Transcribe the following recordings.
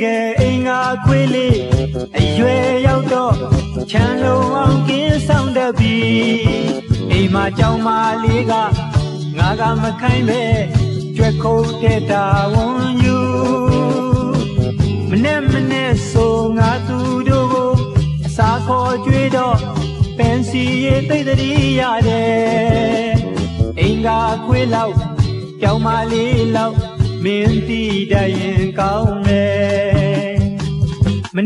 ခဲ့အိမ်ကခွေးလေးအရွယ်ရောက်တော့ချမ်းလုံးအောင်ကင်းဆောင်တတ်ပြီအိမ်မှာကြောင်မလေးကငါကမခိုင်းပဲကြွက်ခုတ်တဲ့တာဝန်ယူမနဲ့ဆိုငါသူတို့ကိုအစာခေါ်ကြွေးတော့ပင်စီရဲ့သိတရီရတယ်အိမ်ကခွေးလောက်ကြောင်မလေးလောက်မင်းတီးတရင်ကောင်းမယ်မ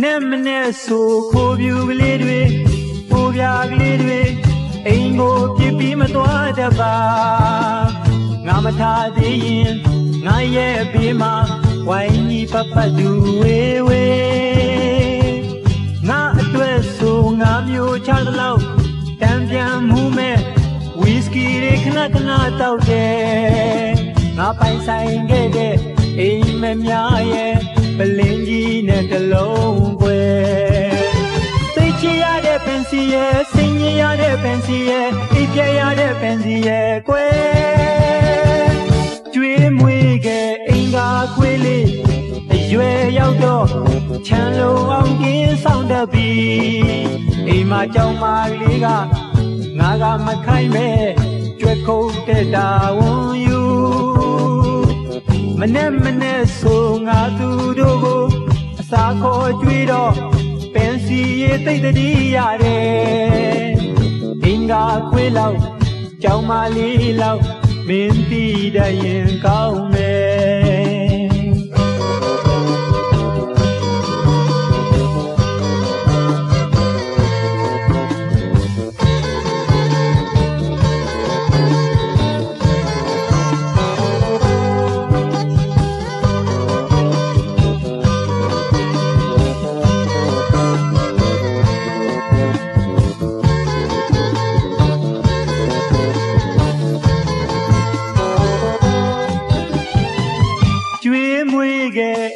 နဲ့ဆိုခိုးပြူကလေးတွေပိုးပြားကလေးတွေအိမ်ကိုပြစ်ပြီးမသွားတတ်ပါငါမထားသေးရင်ငါရဲ့ဘေးမှာဝိုင်းကြီးပတ်တူဝေဝေငါအတွက်ဆိုငါမျိုးချသလောက်တံပြန်မှုမဲ့ဝီစကီတွေခဏတောက်တယ်ငါပိုင်ဆိုင်ခဲ့တဲ့အိမ်မများရဲ့ပလင်းကြီးနဲ့တလုံးွယ်သိချရတဲ့ပင်စီရဲ့စိတ်ညစ်ရတဲ့ပင်စီရဲ့အိပ်ပြရတဲ့ပင်စီရဲ့ကွယ်ကျွေးမွေးခဲ့အိမ်ကခွေးလေးအရွယ်ရောက်တော့ချမ်းလုံးအောင်ကင်းဆောင်တတ်ပြီအိမ်မှာကြောင်မလေးကငါကမခိုင်းပဲကြွက်ခုတ်တဲ့တာဝန်ယူမနဲ့ဆိုငါသူတို့ကိုအစာခေါ်ကြွေးတော့ပင်စီရဲ့သိတရီရတယ်အင်္ဂါခွေးလောက်ကြောင်မလေးလောက်မင်းတီးတရင်ကောင်းမယ်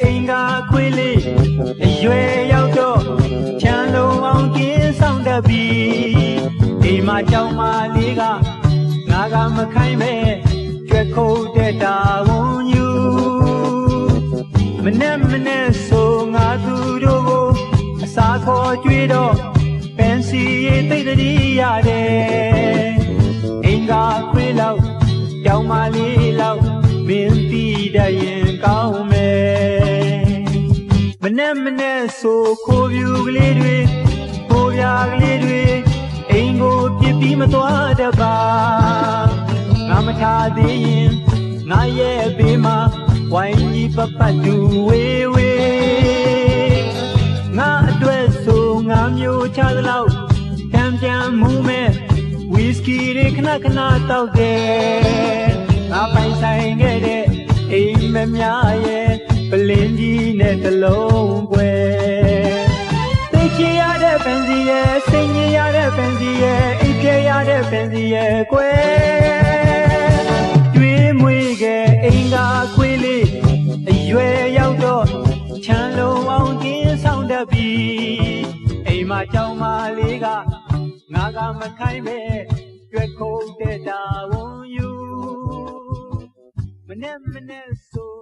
အိမ်ကခွေးလေးအရွယ်ရောက်တော့ချမ်းလုံးအောင်ကင်းဆောင်တတ်ပြီအိမ်မှာကြောင်မလေးကငါကမခိုင်းပဲကြွက်ခုတ်တဲ့တာဝန်ယူမနဲ့ဆိုငါသူတို့ကိုအစာခေါ်ကြွေးတော့ပင်စီရဲ့သိတရီရတယ်အိမ်ကခွေးလောက်ကြောင်မလေးလောက်မင်းတီးတရင်ကောင်းမယ်မနဲ့ဆိုခိုးပြူကလေးတွေပိုးပြားကလေးတွေအိမ်ကိုပြစ်ပြီးမသွားတတ်ပါငါမထားသေးရင်ငါရဲ့ဘေးမှာဝိုင်းကြီးပတ်တူဝေဝေငါအတွက်ဆိုငါမျိုးချသလောက်တံပြန်မှုမဲ့ဝီစကီတွေခဏတောက်တယ်ငါပိုင်ဆိုင်ခဲ့တဲ့အိမ်မများရဲ့ပလင်းကြီးနဲ့တလုံးွယ်သိချရတဲ့ပင်စီရဲ့စိတ်ညစ်ရတဲ့ပင်စီရဲ့အိပ်ပြရတဲ့ပင်စီရဲ့ကွယ်ကျွေးမွေးခဲ့အိမ်ကခွေးလေးအရွယ်ရောက်တော့ချမ်းလုံးအောင်ကင်းဆောင်တတ်ပြီအိမ်မှာကြောင်မလေးကငါကမခိုင်းပဲကြွက်ခုတ်တဲ့တာဝန်ယူမနဲ့ဆို